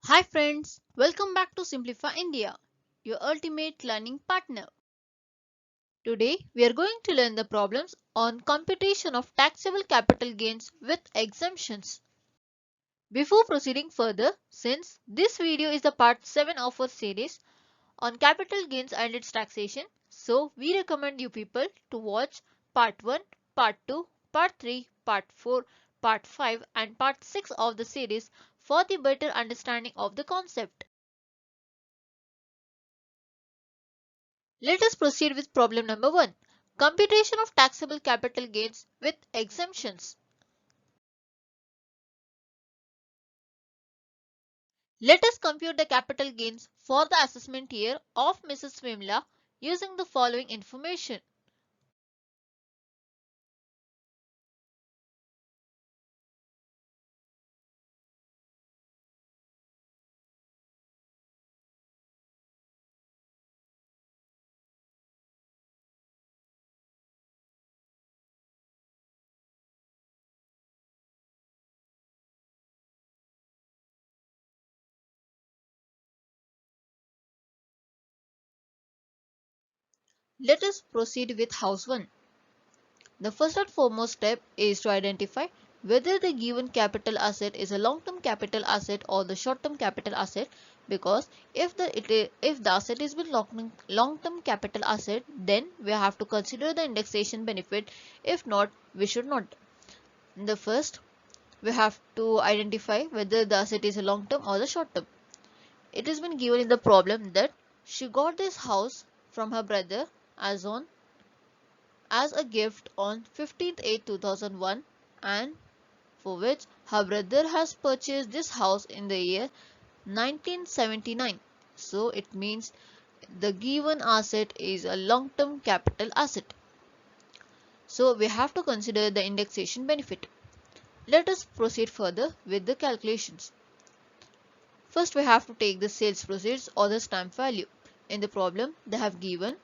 Hi friends, welcome back to Simplify India, your ultimate learning partner. Today we are going to learn the problems on computation of taxable capital gains with exemptions. Before proceeding further, since this video is the part 7 of our series on capital gains and its taxation, so we recommend you people to watch part 1, part 2, part 3, part 4, part 5 and part 6 of the series for the better understanding of the concept. Let us proceed with problem number 1. Computation of taxable capital gains with exemptions. Let us compute the capital gains for the assessment year of Mrs. Vimla using the following information. Let us proceed with house 1. The first and foremost step is to identify whether the given capital asset is a long-term capital asset or the short-term capital asset, because if the asset is been long-term capital asset, then we have to consider the indexation benefit. If not, we should not. The first, we have to identify whether the asset is a long-term or the short-term. It has been given in the problem that she got this house from her brother as a gift on 15th 8 2001, and for which her brother has purchased this house in the year 1979. So it means the given asset is a long-term capital asset. So we have to consider the indexation benefit. Let us proceed further with the calculations. First we have to take the sales proceeds or the stamp value. In the problem they have given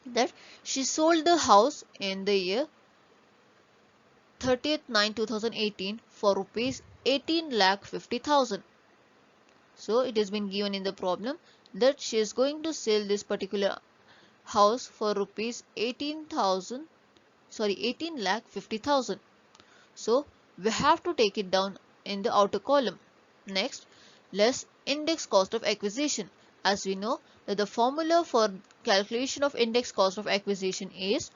that she sold the house in the year 30th 9 2018 for rupees 18,50,000. So it has been given in the problem that she is going to sell this particular house for rupees 18,50,000. So we have to take it down in the outer column. Next, less index cost of acquisition. As we know that the formula for calculation of index cost of acquisition is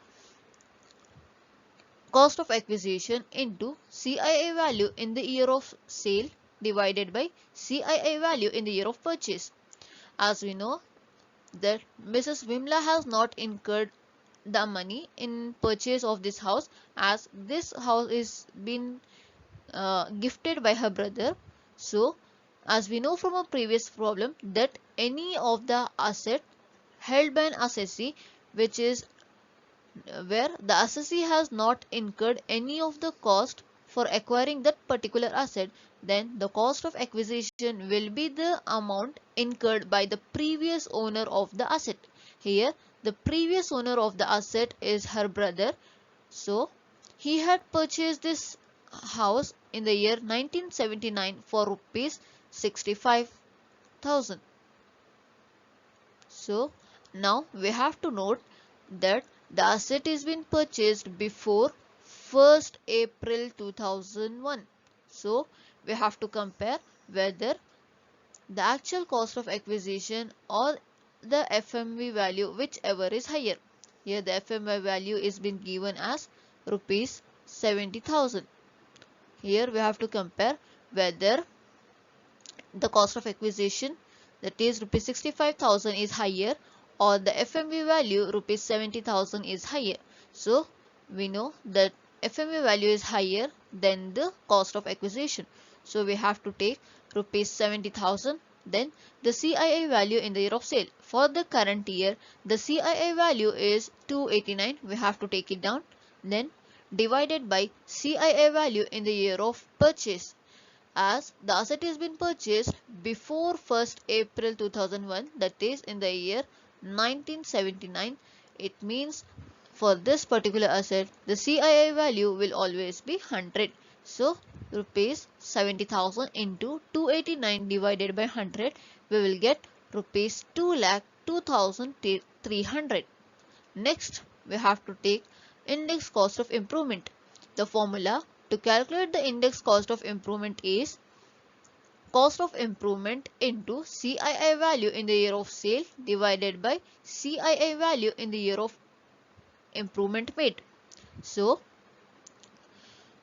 cost of acquisition into CII value in the year of sale divided by CII value in the year of purchase. As we know that Mrs. Vimla has not incurred the money in purchase of this house, as this house is been gifted by her brother. So as we know from a previous problem that any of the asset held by an assessee, which is where the assessee has not incurred any of the cost for acquiring that particular asset, then the cost of acquisition will be the amount incurred by the previous owner of the asset. Here the previous owner of the asset is her brother. So he had purchased this house in the year 1979 for rupees 65,000. So now we have to note that the asset is been purchased before 1st April 2001. So we have to compare whether the actual cost of acquisition or the FMV value, whichever is higher. Here the FMV value is been given as rupees 70,000. Here we have to compare whether the cost of acquisition, that is rupees 65,000, is higher or the FMV value rupees 70,000 is higher. So we know that FMV value is higher than the cost of acquisition. So we have to take rupees 70,000. Then the CII value in the year of sale. For the current year, the CII value is 289. We have to take it down. Then divided by CII value in the year of purchase. As the asset has been purchased before 1st April 2001, that is in the year 1979, it means for this particular asset the CII value will always be 100. So rupees 70,000 into 289 divided by 100, we will get rupees 2,02,300. Next, we have to take index cost of improvement. The formula to calculate the index cost of improvement is cost of improvement into CII value in the year of sale divided by CII value in the year of improvement made. So,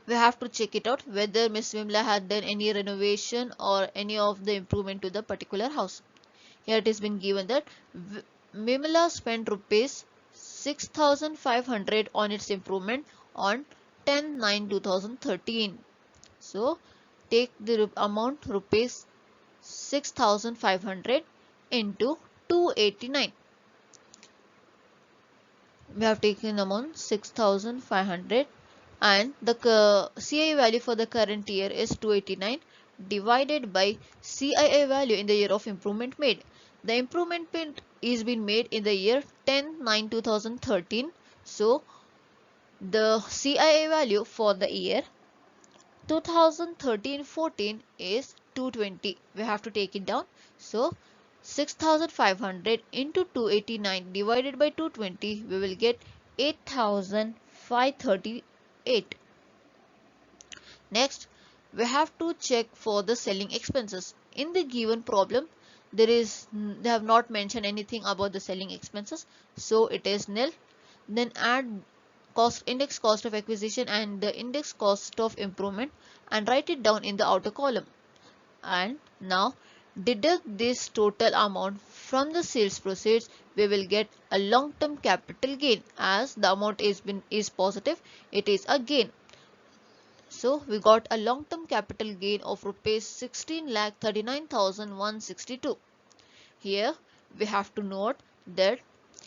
we have to check it out whether Miss Vimla had done any renovation or any of the improvement to the particular house. Here it has been given that Vimla spent rupees 6,500 on its improvement on 10/9/2013. So take the amount rupees 6,500 into 289. We have taken amount 6,500 and the CII value for the current year is 289 divided by CII value in the year of improvement made. The improvement is been made in the year 10/9/2013. So the CII value for the year 2013-14 is 220. We have to take it down. So 6,500 into 289 divided by 220, we will get 8,538. Next, we have to check for the selling expenses. In the given problem, they have not mentioned anything about the selling expenses, so it is nil. Then add index cost of acquisition and the index cost of improvement and write it down in the outer column. And now deduct this total amount from the sales proceeds. We will get a long-term capital gain. As the amount is positive, it is a gain. So we got a long-term capital gain of rupees 16,39,162. Here we have to note that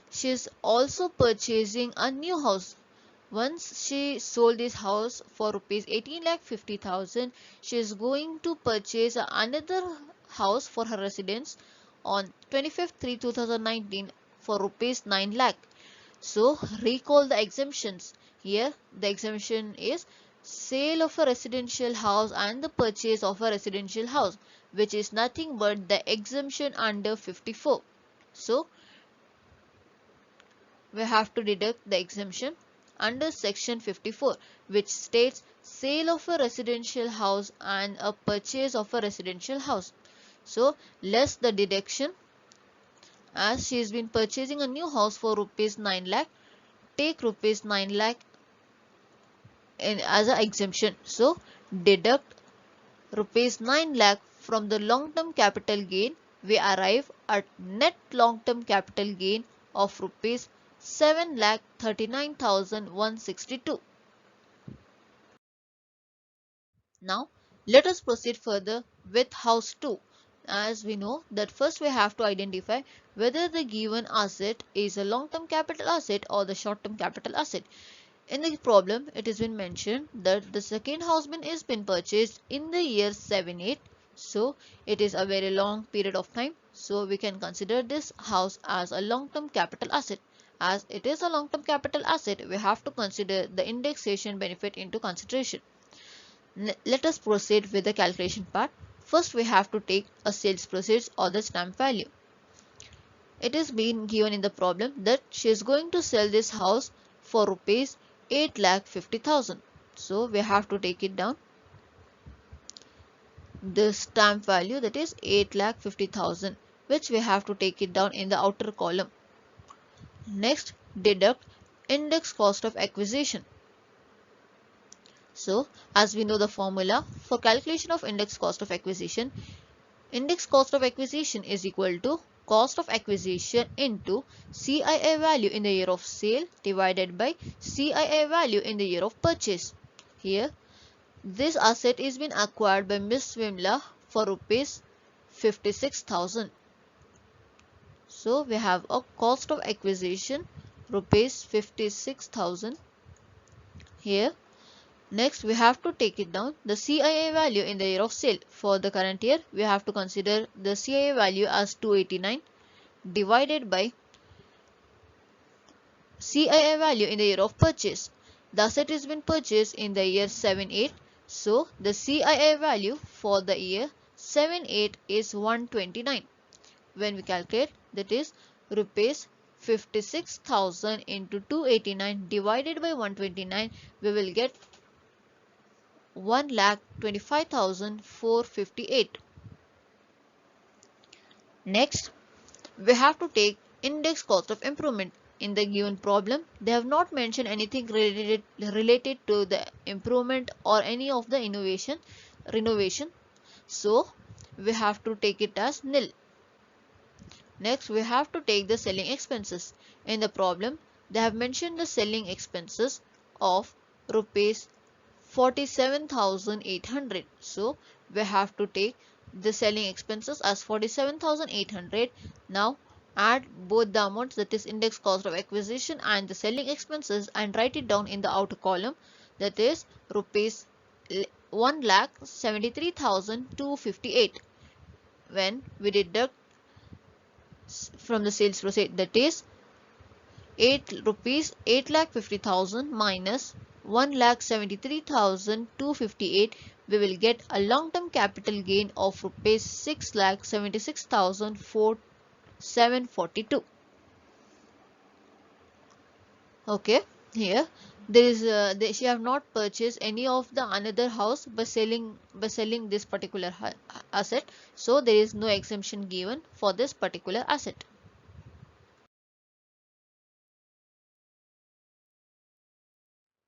she is also purchasing a new house. Once she sold this house for rupees 18,50,000, she is going to purchase another house for her residence on 25/3/2019 for rupees 9 lakh. So recall the exemptions. Here the exemption is sale of a residential house and the purchase of a residential house, which is nothing but the exemption under 54. So we have to deduct the exemption under section 54, which states sale of a residential house and a purchase of a residential house. So less the deduction, as she has been purchasing a new house for rupees 9 lakh, take rupees 9 lakh as an exemption. So deduct rupees 9 lakh from the long-term capital gain. We arrive at net long-term capital gain of rupees 7,39,162. Now let us proceed further with house 2. As we know that first we have to identify whether the given asset is a long-term capital asset or the short-term capital asset. In the problem, it has been mentioned that the second house is been purchased in the year 78. So it is a very long period of time. So we can consider this house as a long-term capital asset. As it is a long-term capital asset, we have to consider the indexation benefit into consideration. Let us proceed with the calculation part. First, we have to take a sales proceeds or the stamp value. It is being given in the problem that she is going to sell this house for rupees 8,50,000. So we have to take it down. The stamp value, that is 8,50,000, which we have to take it down in the outer column. Next, deduct index cost of acquisition. So as we know the formula for calculation of index cost of acquisition is equal to cost of acquisition into CII value in the year of sale divided by CII value in the year of purchase. Here this asset is been acquired by Miss Vimla for rupees 56,000. So we have a cost of acquisition rupees 56,000 here. Next, we have to take it down the CII value in the year of sale. For the current year, we have to consider the CII value as 289 divided by CII value in the year of purchase. The asset has been purchased in the year 78. So the CII value for the year 78 is 129. When we calculate, that is rupees 56,000 into 289 divided by 129, we will get 1,25,458. Next, we have to take index cost of improvement. In the given problem, they have not mentioned anything related to the improvement or any of the renovation. So we have to take it as nil. Next, we have to take the selling expenses. In the problem, they have mentioned the selling expenses of rupees 47,800. So we have to take the selling expenses as 47,800. Now add both the amounts, that is index cost of acquisition and the selling expenses, and write it down in the outer column, that is rupees 1,73,258. When we deduct from the sales proceed, that is 8,50,000 minus 1,73,258, we will get a long-term capital gain of rupees 6,76,742. Okay, here there is she have not purchased any of the another house by selling this particular asset, so there is no exemption given for this particular asset.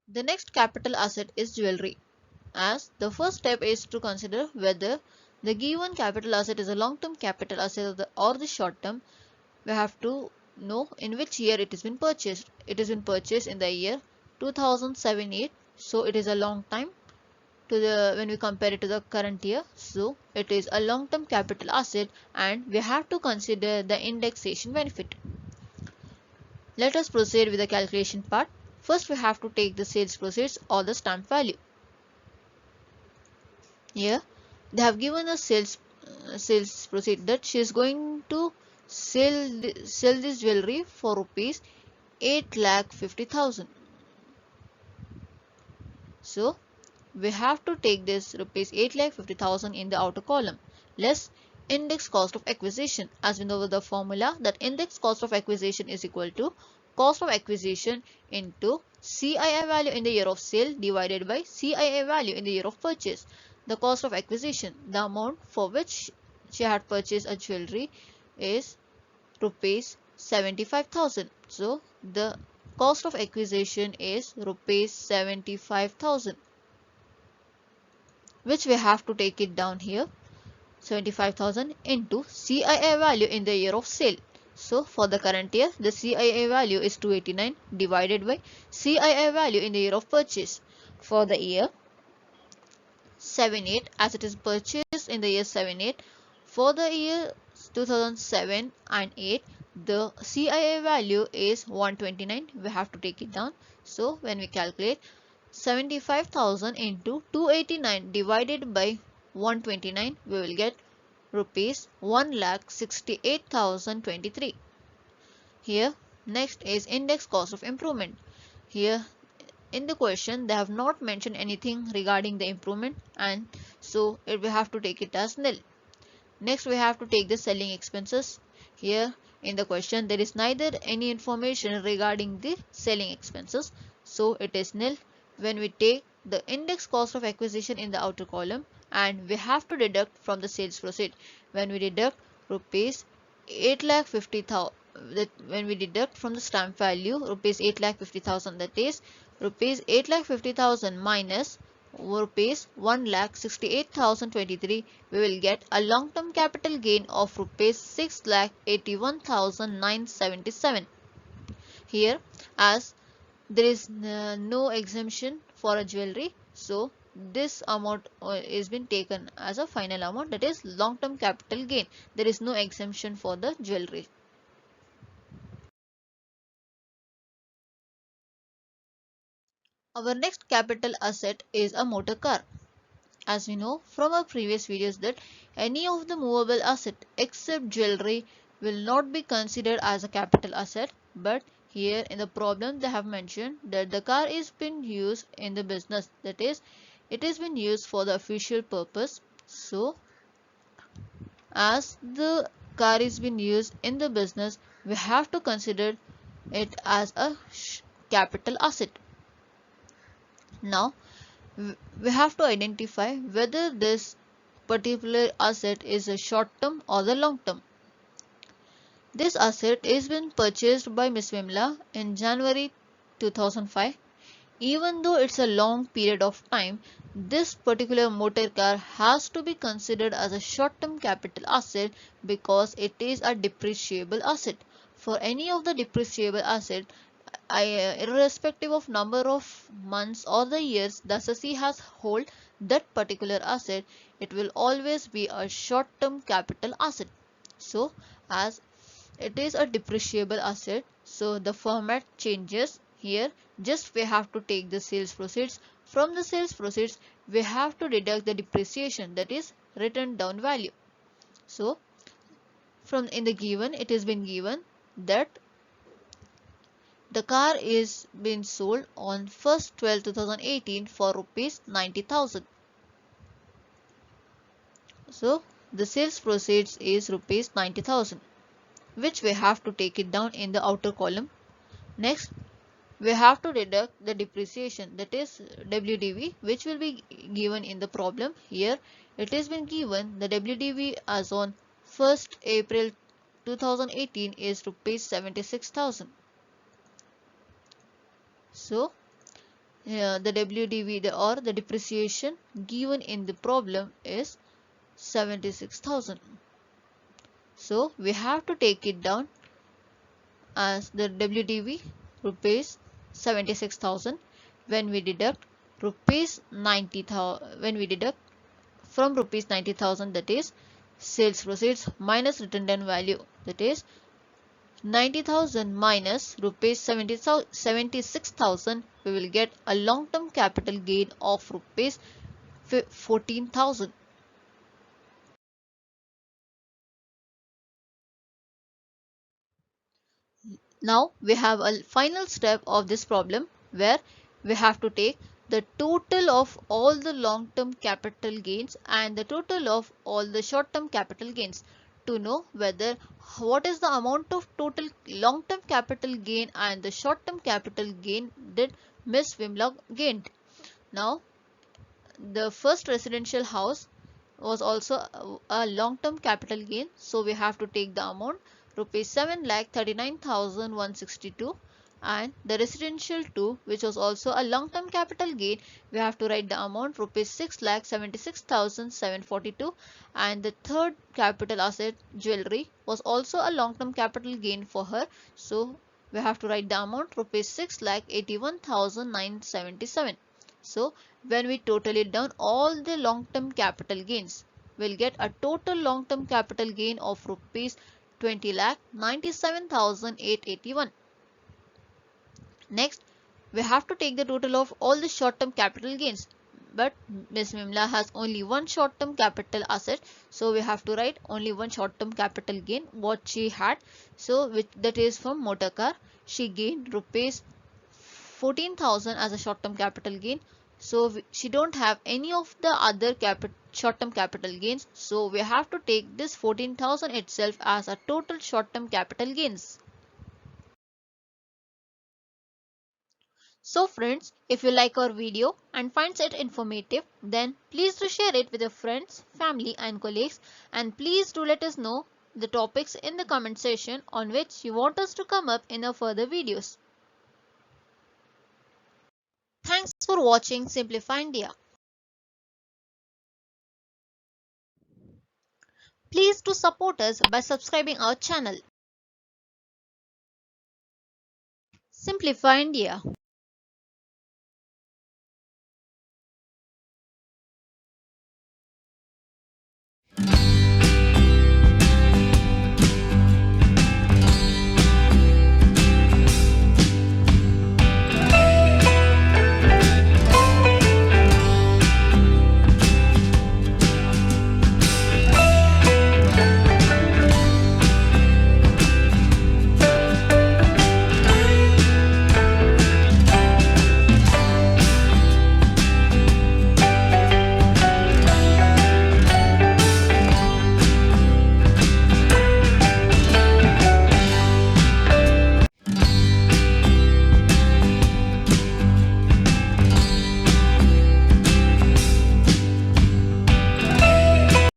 The next capital asset is jewelry. As the first step is to consider whether the given capital asset is a long-term capital asset or the short-term. We have to know in which year it has been purchased. It has been purchased in the year 2007-8, so it is a long time to the when we compare it to the current year. So it is a long-term capital asset, and we have to consider the indexation benefit. Let us proceed with the calculation part. First, we have to take the sales proceeds or the stamp value. Here they have given a sales proceed that she is going to sell this jewelry for rupees 8,50,000. So we have to take this rupees 8,50,000 in the outer column less index cost of acquisition, as we know the formula that index cost of acquisition is equal to cost of acquisition into CII value in the year of sale divided by CII value in the year of purchase. The cost of acquisition, the amount for which she had purchased a jewelry, is rupees 75,000. So the cost of acquisition is rupees 75,000, which we have to take it down here, 75,000 into CII value in the year of sale. So for the current year, the CII value is 289 divided by CII value in the year of purchase. For the year 7-8, as it is purchased in the year 7-8, for the year 2007 and 8, the CII value is 129. We have to take it down. So when we calculate 75,000 into 289 divided by 129, we will get rupees 1,68,023. Here next is index cost of improvement. Here in the question they have not mentioned anything regarding the improvement, and so we have to take it as nil. Next we have to take the selling expenses. Here in the question there is neither any information regarding the selling expenses, so it is nil. When we take the index cost of acquisition in the outer column, and we have to deduct from the sales proceed. When we deduct rupees 8,50,000, when we deduct from the stamp value rupees 8,50,000, that is rupees 8,50,000 minus rupees 1,68,023, we will get a long-term capital gain of rupees 6,81,977. Here, as there is no exemption for a jewelry, so this amount is been taken as a final amount, that is long-term capital gain. There is no exemption for the jewelry. Our next capital asset is a motor car. As we know from our previous videos that any of the movable asset except jewelry will not be considered as a capital asset, but here in the problem they have mentioned that the car is being used in the business, that is it has been used for the official purpose. So as the car is being used in the business, we have to consider it as a capital asset. Now we have to identify whether this particular asset is a short term or the long term. This asset is been purchased by Ms. Vimla in January 2005. Even though it's a long period of time, this particular motor car has to be considered as a short-term capital asset because it is a depreciable asset. For any of the depreciable asset, irrespective of number of months or the years the assessee has hold that particular asset, it will always be a short-term capital asset. So as it is a depreciable asset, so the format changes here. Just we have to take the sales proceeds. From the sales proceeds we have to deduct the depreciation, that is written down value. So from in the given, it has been given that the car is been sold on 1st 12 2018 for rupees 90,000. So the sales proceeds is rupees 90,000, which we have to take it down in the outer column. Next we have to deduct the depreciation, that is WDV, which will be given in the problem. Here it has been given the WDV as on 1st April 2018 is rupees 76,000. So the WDV or the depreciation given in the problem is 76,000. So we have to take it down as the WDV rupees 76,000 when we deduct rupees 90,000, when we deduct from rupees 90,000, that is sales proceeds minus written down value, that is 90,000 minus rupees 76,000, we will get a long term capital gain of rupees 14,000. Now we have a final step of this problem where we have to take the total of all the long term capital gains and the total of all the short term capital gains to know whether what is the amount of total long term capital gain and the short term capital gain did Miss Vimla gained. Now the first residential house was also a long term capital gain, so we have to take the amount rupees 7,39,162, and the residential 2, which was also a long term capital gain, we have to write the amount rupees 6,76,742, and the third capital asset jewelry was also a long term capital gain for her, so we have to write the amount rupees 6,81,977. So when we total it down all the long term capital gains, we'll get a total long term capital gain of rupees 20,97,881. Next we have to take the total of all the short term capital gains, but Ms. Mimla has only one short term capital asset, so we have to write only one short term capital gain what she had. So that is from motor car, she gained rupees 14,000 as a short term capital gain. So she don't have any of the other short term capital gains, so we have to take this 14,000 itself as a total short term capital gains. So friends, if you like our video and finds it informative, then please do share it with your friends, family and colleagues, and please do let us know the topics in the comment section on which you want us to come up in our further videos. Thanks for watching Simplify India. Please do support us by subscribing our channel. Simplify India.